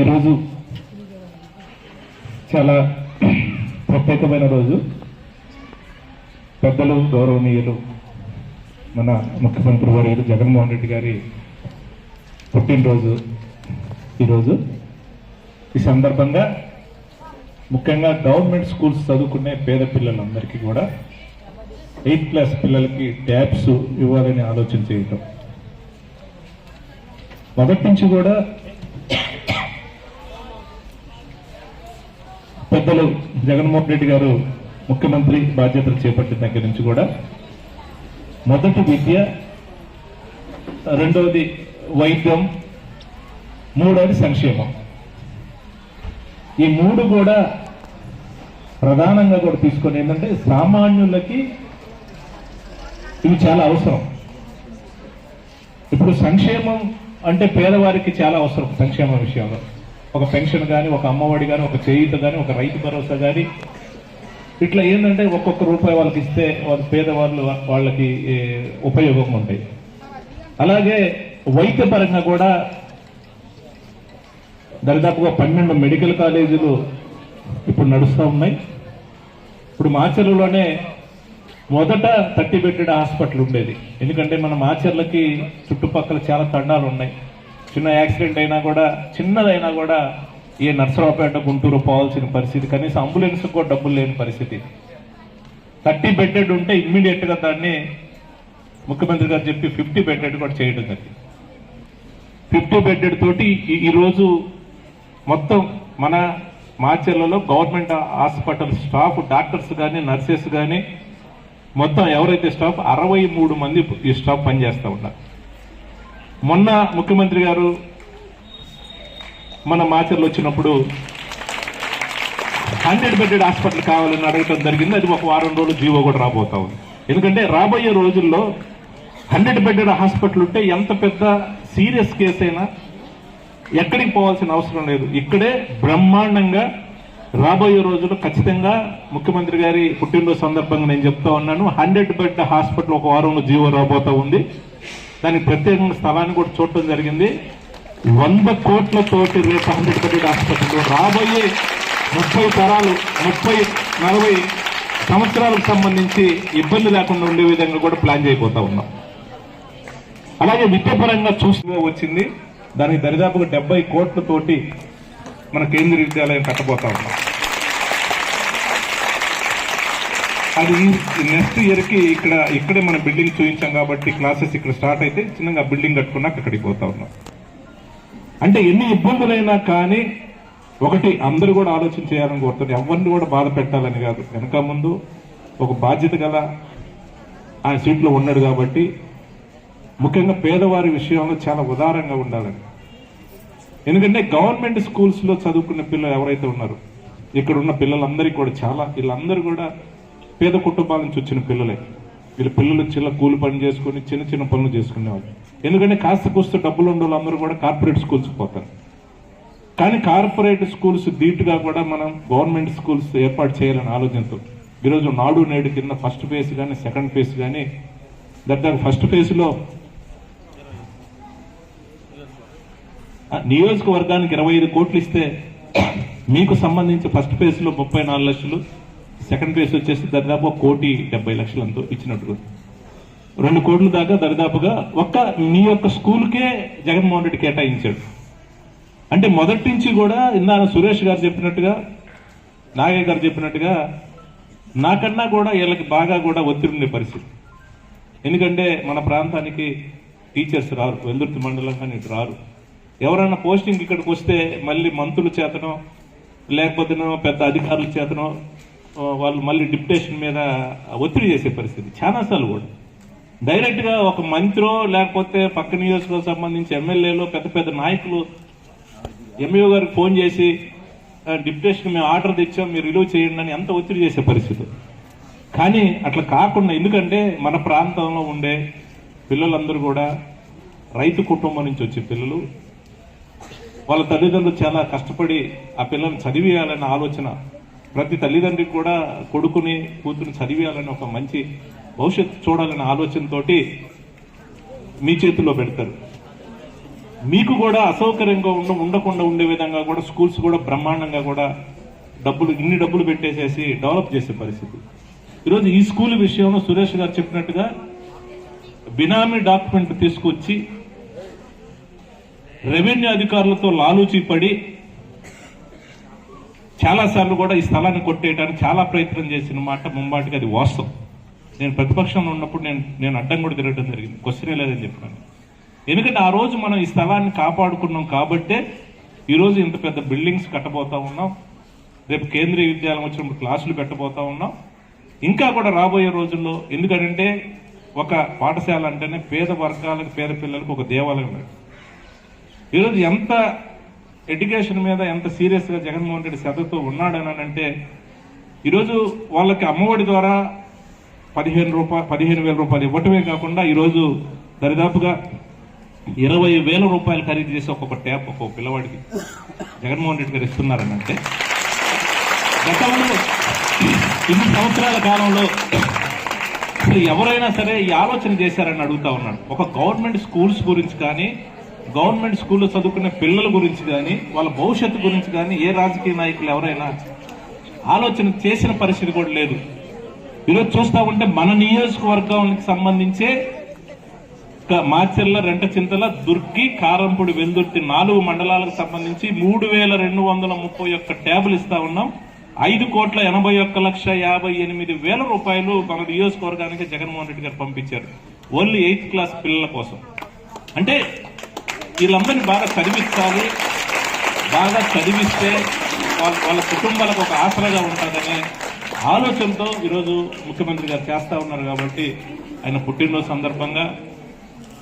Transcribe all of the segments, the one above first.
ఈరోజు చాలా ప్రత్యేకమైన రోజు. పెద్దలు గౌరవనీయులు మన ముఖ్యమంత్రి వర్యులు జగన్మోహన్ రెడ్డి గారి పుట్టినరోజు ఈరోజు. ఈ సందర్భంగా ముఖ్యంగా గవర్నమెంట్ స్కూల్స్ చదువుకునే పేద పిల్లలందరికీ కూడా 8th క్లాస్ పిల్లలకి ట్యాబ్స్ ఇవ్వాలని ఆలోచన చేయటం. మొదటి నుంచి కూడా పెద్దలు జగన్మోహన్ రెడ్డి గారు ముఖ్యమంత్రి బాధ్యతలు చేపట్టిన దగ్గర నుంచి కూడా మొదటి విద్య, రెండవది వైద్యం, మూడవది సంక్షేమం. ఈ మూడు కూడా ప్రధానంగా కూడా తీసుకొని ఏంటంటే సామాన్యులకి ఇవి చాలా అవసరం. ఇప్పుడు సంక్షేమం అంటే పేదవారికి చాలా అవసరం. సంక్షేమ విషయంలో ఒక పెన్షన్ కానీ, ఒక అమ్మఒడి కానీ, ఒక చేయూత కానీ, ఒక రైతు భరోసా కానీ, ఇట్లా ఏంటంటే ఒక్కొక్క రూపాయి వాళ్ళకి ఇస్తే పేదవాళ్ళు వాళ్ళకి ఉపయోగం ఉంటాయి. అలాగే వైద్యపరంగా కూడా దాదాపుగా 12 మెడికల్ కాలేజీలు ఇప్పుడు నడుస్తూ ఉన్నాయి. ఇప్పుడు మాచర్లలోనే మొదట 30 బెడ్డెడ్ హాస్పిటల్ ఉండేది. ఎందుకంటే మన మాచర్లకి చుట్టుపక్కల చాలా తండాలు ఉన్నాయి. చిన్న యాక్సిడెంట్ అయినా కూడా, చిన్నదైనా కూడా ఏ నర్సరావుపేట, గుంటూరు పోవాల్సిన పరిస్థితి, కనీసం అంబులెన్స్ కూడా డబ్బులు లేని పరిస్థితి. 30 బెడ్డెడ్ ఉంటే ఇమ్మీడియట్ గా దాన్ని ముఖ్యమంత్రి గారు చెప్పి 50 బెడ్డెడ్ కూడా చేయడం జరిగింది. 50 బెడ్డెడ్ తోటి ఈరోజు మొత్తం మన మాచర్లలో గవర్నమెంట్ హాస్పిటల్ స్టాఫ్, డాక్టర్స్ కానీ, నర్సెస్ కానీ, మొత్తం ఎవరైతే స్టాఫ్ 63 మంది ఈ స్టాఫ్ పనిచేస్తూ ఉన్నారు. మొన్న ముఖ్యమంత్రి గారు మన మాచర్లు వచ్చినప్పుడు 100 బెడ్డెడ్ హాస్పిటల్ కావాలని అడగటం జరిగింది. అది ఒక వారం రోజులు జీవో కూడా రాబోతా ఉంది. ఎందుకంటే రాబోయే రోజుల్లో 100 బెడ్డెడ్ హాస్పిటల్ ఉంటే ఎంత పెద్ద సీరియస్ కేసు అయినా ఎక్కడికి పోవాల్సిన అవసరం లేదు. ఇక్కడే బ్రహ్మాండంగా రాబోయే రోజుల్లో ఖచ్చితంగా ముఖ్యమంత్రి గారి పుట్టినరోజు సందర్భంగా నేను చెప్తా ఉన్నాను, 100 బెడ్ హాస్పిటల్ ఒక వారంలో జీవో రాబోతా ఉంది. దానికి ప్రత్యేకంగా స్థలాన్ని కూడా చూడటం జరిగింది. 100 కోట్లతోటి రేపు 100 బెడ్ హాస్పిటల్ రాబోయే 30 తరాలు, 30-40 సంవత్సరాలకు సంబంధించి ఇబ్బంది లేకుండా ఉండే విధంగా కూడా ప్లాన్ చేయబోతా ఉన్నాం. అలాగే విద్యాపరంగా చూస్తూ వచ్చింది. దానికి దరిదాపుగా 70 కోట్లతోటి మన కేంద్రీయ విద్యాలయం కట్టబోతా ఉన్నాం. అది నెక్స్ట్ ఇయర్ కి ఇక్కడే మన బిల్డింగ్ చూపించాం కాబట్టి క్లాసెస్ ఇక్కడ స్టార్ట్ అయితే చిన్నగా బిల్డింగ్ కట్టుకున్నాక అక్కడికి పోతా ఉన్నాం. అంటే ఎన్ని ఇబ్బందులైనా కానీ ఒకటి అందరూ కూడా ఆలోచన చేయాలని కోరుతుంది. ఎవరిని కూడా బాధ పెట్టాలని కాదు, వెనక ముందు ఒక బాధ్యత గల ఆయన సీట్లో ఉన్నాడు కాబట్టి ముఖ్యంగా పేదవారి విషయంలో చాలా ఉదారంగా ఉండాలని. ఎందుకంటే గవర్నమెంట్ స్కూల్స్ లో చదువుకున్న పిల్లలు ఎవరైతే ఉన్నారో, ఇక్కడ ఉన్న పిల్లలందరికీ కూడా వీళ్ళందరూ కూడా పేద కుటుంబాల నుంచి వచ్చిన పిల్లలే. వీళ్ళ పిల్లలు చిన్న కూలి పని చేసుకుని చిన్న చిన్న పనులు చేసుకునేవాళ్ళు. ఎందుకంటే కాస్త కూస్తూ డబ్బులు ఉండే వాళ్ళందరూ కూడా కార్పొరేట్ స్కూల్స్ పోతారు. కానీ కార్పొరేట్ స్కూల్స్ ధీటుగా కూడా మనం గవర్నమెంట్ స్కూల్స్ ఏర్పాటు చేయాలని ఆలోచనతో ఈరోజు నాడు నేడు కింద ఫస్ట్ ఫేజ్ కానీ, సెకండ్ ఫేజ్ కానీ, దాదాపు ఫస్ట్ ఫేజ్ లో నియోజకవర్గానికి 25 కోట్లు ఇస్తే మీకు సంబంధించి ఫస్ట్ ఫేజ్ లో 34 లక్షలు, సెకండ్ ఫేజ్ వచ్చేసి దాదాపు 1,70,00,000 అంతా ఇచ్చినట్టు 2 కోట్ల దాకా దరిదాపుగా ఒక్క మీ యొక్క స్కూల్కే జగన్మోహన్ రెడ్డి కేటాయించాడు. అంటే మొదటి నుంచి కూడా ఇందాక సురేష్ గారు చెప్పినట్టుగా, నాగయ్య గారు చెప్పినట్టుగా నాకన్నా కూడా వీళ్ళకి బాగా కూడా ఒత్తిడి ఉండే పరిస్థితి. ఎందుకంటే మన ప్రాంతానికి టీచర్స్ రారు, వెల్దుర్తి మండలం కానీ ఇటు రారు. ఎవరైనా పోస్టింగ్ ఇక్కడికి వస్తే మళ్ళీ మంత్రుల చేతనో లేకపోతే పెద్ద అధికారుల చేతనో వాళ్ళు మళ్ళీ డిప్యుటేషన్ మీద ఒత్తిడి చేసే పరిస్థితి చాలాసార్లు కూడా. డైరెక్ట్ గా ఒక మంత్రో లేకపోతే పక్క నియోజకవర్గం సంబంధించి ఎమ్మెల్యేలు, పెద్ద పెద్ద నాయకులు ఎంఈఓ గారికి ఫోన్ చేసి డిప్యుటేషన్ మేము ఆర్డర్ తెచ్చాం, మీరు రిలీవ్ చేయండి అని ఎంత ఒత్తిడి చేసే పరిస్థితి. కానీ అట్లా కాకుండా, ఎందుకంటే మన ప్రాంతంలో ఉండే పిల్లలందరూ కూడా రైతు కుటుంబం నుంచి వచ్చే పిల్లలు, వాళ్ళ తల్లిదండ్రులు చాలా కష్టపడి ఆ పిల్లల్ని చదివేయాలన్న ఆలోచన ప్రతి తల్లిదండ్రికి కూడా కొడుకుని కూతురుని చదివేయాలని, ఒక మంచి భవిష్యత్తు చూడాలనే ఆలోచనతోటి మీ చేతుల్లో పెడతారు. మీకు కూడా అసౌకర్యంగా ఉండకుండా ఉండే విధంగా కూడా స్కూల్స్ కూడా బ్రహ్మాండంగా కూడా ఇన్ని డబ్బులు పెట్టేసేసి డెవలప్ చేసే పరిస్థితి. ఈరోజు ఈ స్కూల్ విషయంలో సురేష్ గారు చెప్పినట్టుగా బినామీ డాక్యుమెంట్ తీసుకొచ్చి రెవెన్యూ అధికారులతో లాలూచీ పడి చాలాసార్లు కూడా ఈ స్థలాన్ని కొట్టేయడానికి చాలా ప్రయత్నం చేసిన మాట ముంబాటికి అది వాస్తవం. నేను ప్రతిపక్షంలో ఉన్నప్పుడు నేను అడ్డం కూడా తిరగడం జరిగింది, క్వశ్చనే లేదని చెప్పాను. ఎందుకంటే ఆ రోజు మనం ఈ స్థలాన్ని కాపాడుకున్నాం కాబట్టే ఈరోజు ఇంత పెద్ద బిల్డింగ్స్ కట్టబోతా ఉన్నాం, రేపు కేంద్రీయ విద్యాలయం వచ్చినప్పుడు క్లాసులు పెట్టబోతా ఉన్నాం, ఇంకా కూడా రాబోయే రోజుల్లో. ఎందుకంటే ఒక పాఠశాల అంటేనే పేద వర్గాలకు, పేద పిల్లలకు ఒక దేవాలయం. ఈరోజు ఎంత ఎడ్యుకేషన్ మీద ఎంత సీరియస్గా జగన్మోహన్ రెడ్డి శ్రద్ధతో ఉన్నాడని అంటే, ఈరోజు వాళ్ళకి అమ్మఒడి ద్వారా 15,000 రూపాయలు ఇవ్వటమే కాకుండా ఈరోజు దరిదాపుగా 20,000 రూపాయలు ఖరీదు చేసి ఒక్కొక్క ట్యాప్ ఒక్కొక్క పిల్లవాడికి జగన్మోహన్ రెడ్డి గారు ఇస్తున్నారని అంటే, గతంలో ఇన్ని సంవత్సరాల కాలంలో అసలు ఎవరైనా సరే ఈ ఆలోచన చేశారని అడుగుతా ఉన్నాడు. ఒక గవర్నమెంట్ స్కూల్స్ గురించి కానీ, గవర్నమెంట్ స్కూల్లో చదువుకునే పిల్లల గురించి కానీ, వాళ్ళ భవిష్యత్తు గురించి కానీ ఏ రాజకీయ నాయకులు ఎవరైనా ఆలోచన చేసిన పరిస్థితి కూడా లేదు. ఈరోజు చూస్తా ఉంటే మన నియోజకవర్గానికి సంబంధించే మాచెర్ల, రెంటచింతల, దుర్గి, కారంపూడి, వెల్దుర్తి 4 మండలాలకు సంబంధించి 3,231 ట్యాబులు ఇస్తా ఉన్నాం. 5,81,58,000 రూపాయలు మన నియోజకవర్గానికి జగన్మోహన్ రెడ్డి గారు పంపించారు, ఓన్లీ 8th క్లాస్ పిల్లల కోసం. అంటే వీళ్ళందరినీ బాగా చదివించాలి, బాగా చదివిస్తే వాళ్ళ కుటుంబాలకు ఒక ఆసరాగా ఉంటుందనే ఆలోచనతో ఈరోజు ముఖ్యమంత్రి గారు చేస్తా ఉన్నారు. కాబట్టి ఆయన పుట్టినరోజు సందర్భంగా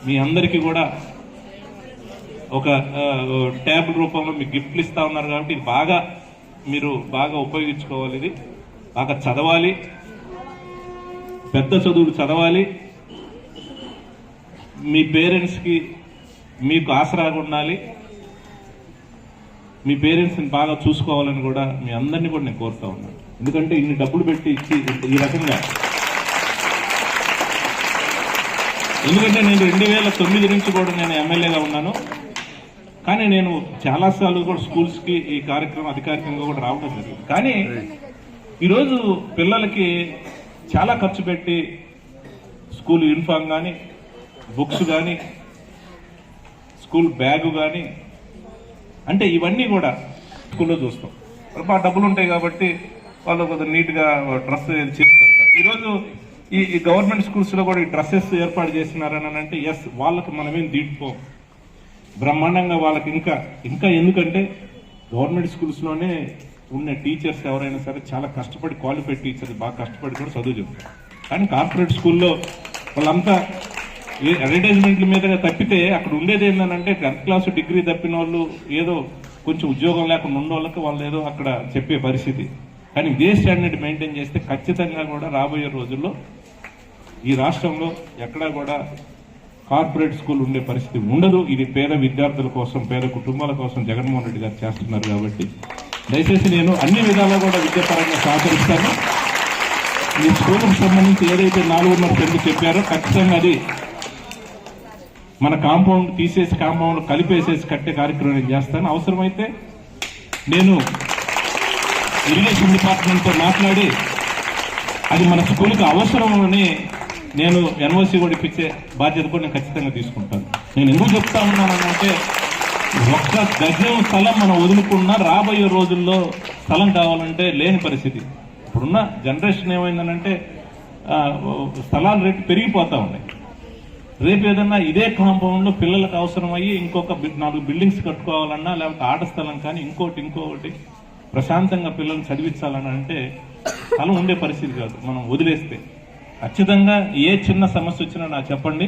మీ అందరికీ కూడా ఒక ట్యాబ్ రూపంలో మీకు గిఫ్ట్లు ఇస్తా ఉన్నారు. కాబట్టి మీరు బాగా ఉపయోగించుకోవాలి, ఇది బాగా చదవాలి, పెద్ద చదువులు చదవాలి, మీ పేరెంట్స్కి మీకు ఆసరాగా ఉండాలి, మీ పేరెంట్స్ని బాగా చూసుకోవాలని కూడా మీ అందరినీ కూడా నేను కోరుతా ఉన్నాను. ఎందుకంటే ఇన్ని డబ్బులు పెట్టి ఇచ్చి ఈ రకంగా, ఎందుకంటే నేను 2009 నుంచి కూడా నేను ఎమ్మెల్యేగా ఉన్నాను. కానీ నేను చాలాసార్లు కూడా స్కూల్స్కి ఈ కార్యక్రమం అధికారికంగా కూడా రావడం జరిగింది. కానీ ఈరోజు పిల్లలకి చాలా ఖర్చు పెట్టి స్కూల్ యూనిఫామ్ కానీ, బుక్స్ కానీ, స్కూల్ బ్యాగు కానీ, అంటే ఇవన్నీ కూడా స్కూల్లో చూస్తాం. మా డబ్బులు ఉంటాయి కాబట్టి వాళ్ళు కొంచెం నీట్గా డ్రెస్ చేసి పెడతారు. ఈరోజు ఈ గవర్నమెంట్ స్కూల్స్లో కూడా ఈ డ్రెస్సెస్ ఏర్పాటు చేసినారని అంటే ఎస్, వాళ్ళకి మనమేం దీటుకోం, బ్రహ్మాండంగా వాళ్ళకి ఇంకా ఎందుకంటే గవర్నమెంట్ స్కూల్స్లోనే ఉన్న టీచర్స్ ఎవరైనా సరే చాలా కష్టపడి, క్వాలిఫైడ్ టీచర్స్ బాగా కష్టపడి కూడా చదువు చెప్తారు. కానీ కార్పొరేట్ స్కూల్లో వాళ్ళంతా అడ్వర్టైజ్మెంట్ల మీదగా తప్పితే అక్కడ ఉండేది ఏంటంటే 10th క్లాస్ డిగ్రీ తప్పిన వాళ్ళు, ఏదో కొంచెం ఉద్యోగం లేకుండా ఉన్న వాళ్ళకి వాళ్ళు ఏదో అక్కడ చెప్పే పరిస్థితి. కానీ ఇదే స్టాండర్డ్ మెయింటైన్ చేస్తే ఖచ్చితంగా కూడా రాబోయే రోజుల్లో ఈ రాష్ట్రంలో ఎక్కడా కూడా కార్పొరేట్ స్కూల్ ఉండే పరిస్థితి ఉండదు. ఇది పేద విద్యార్థుల కోసం, పేద కుటుంబాల కోసం జగన్మోహన్ రెడ్డి గారు చేస్తున్నారు. కాబట్టి దయచేసి నేను అన్ని విధాలా కూడా విద్యాపరంగా సహకరిస్తాను. ఈ స్కూల్కి సంబంధించి ఏదైతే 4.5 సెంట్లు చెప్పారో ఖచ్చితంగా అది మన కాంపౌండ్ తీసేసి కాంపౌండ్ కలిపేసేసి కట్టే కార్యక్రమం నేను చేస్తాను. అవసరమైతే నేను ఇరిగేషన్ డిపార్ట్మెంట్తో మాట్లాడి అది మన స్కూల్కి అవసరమని నేను ఎన్ఓసి కూడా ఇప్పించే బాధ్యత కూడా నేను ఖచ్చితంగా తీసుకుంటాను. నేను ఎందుకు చెప్తా ఉన్నానంటే, ఒక్క గజం స్థలం మనం వదులుకున్నా రాబోయే రోజుల్లో స్థలం కావాలంటే లేని పరిస్థితి. ఇప్పుడున్న జనరేషన్ ఏమైందనంటే స్థలాల రేటు పెరిగిపోతూ ఉన్నాయి. రేపు ఏదన్నా ఇదే కాంపౌండ్లో పిల్లలకు అవసరమయ్యి ఇంకొక 4 బిల్డింగ్స్ కట్టుకోవాలన్నా, లేకపోతే ఆట స్థలం కానీ ఇంకోటి ప్రశాంతంగా పిల్లల్ని చదివించాలని అంటే స్థలం ఉండే పరిస్థితి కాదు. మనం వదిలేస్తే ఖచ్చితంగా ఏ చిన్న సమస్య వచ్చినా నాకు చెప్పండి,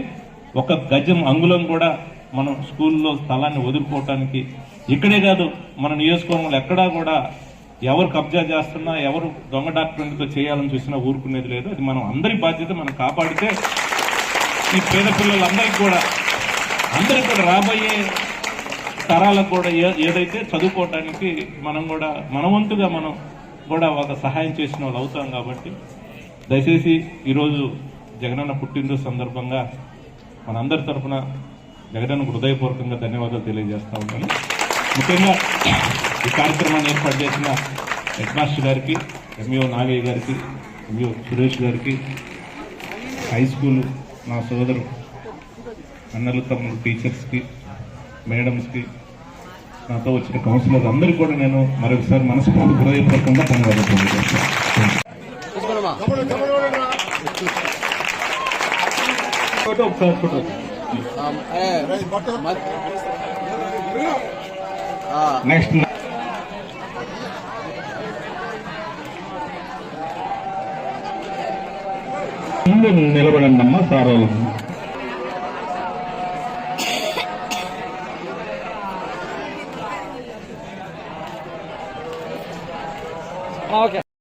ఒక గజం అంగుళం కూడా మనం స్కూల్లో స్థలాన్ని వదులుకోవటానికి, ఇక్కడే కాదు మన నియోజకవర్గంలో ఎక్కడా కూడా ఎవరు కబ్జా చేస్తున్నా, ఎవరు దొంగ డాక్యుమెంట్తో చేయాలని చూసినా ఊరుకునేది లేదు. అది మనం అందరి బాధ్యత. మనం కాపాడితే ఈ పేద పిల్లలందరికీ కూడా రాబోయే తరాలకు కూడా ఏదైతే చదువుకోవటానికి మనం కూడా మన వంతుగా మనం కూడా ఒక సహాయం చేసిన వాళ్ళు అవుతాం. కాబట్టి దయచేసి ఈరోజు జగనన్న పుట్టినరోజు సందర్భంగా మనందరి తరఫున జగనన్నకు హృదయపూర్వకంగా ధన్యవాదాలు తెలియజేస్తా ఉన్నాను. ముఖ్యంగా ఈ కార్యక్రమాన్ని ఏర్పాటు చేసిన హెడ్ మాస్టర్ గారికి, ఎంఈఓ నాగయ్య గారికి, ఎంఈఓ సురేష్ గారికి, హై స్కూల్ నా సోదరు అన్నలు తమ్ముడు టీచర్స్కి, మేడమ్స్కి, నాతో వచ్చిన కౌన్సిలర్ అందరికీ కూడా నేను మరొకసారి మనస్ఫూర్తి హృదయపూర్వకంగా ధన్యవాదాలు తెలియజేస్తాను. ఒకసారి ఫోటో నెక్స్ట్ నిలబడండి అమ్మా సార్.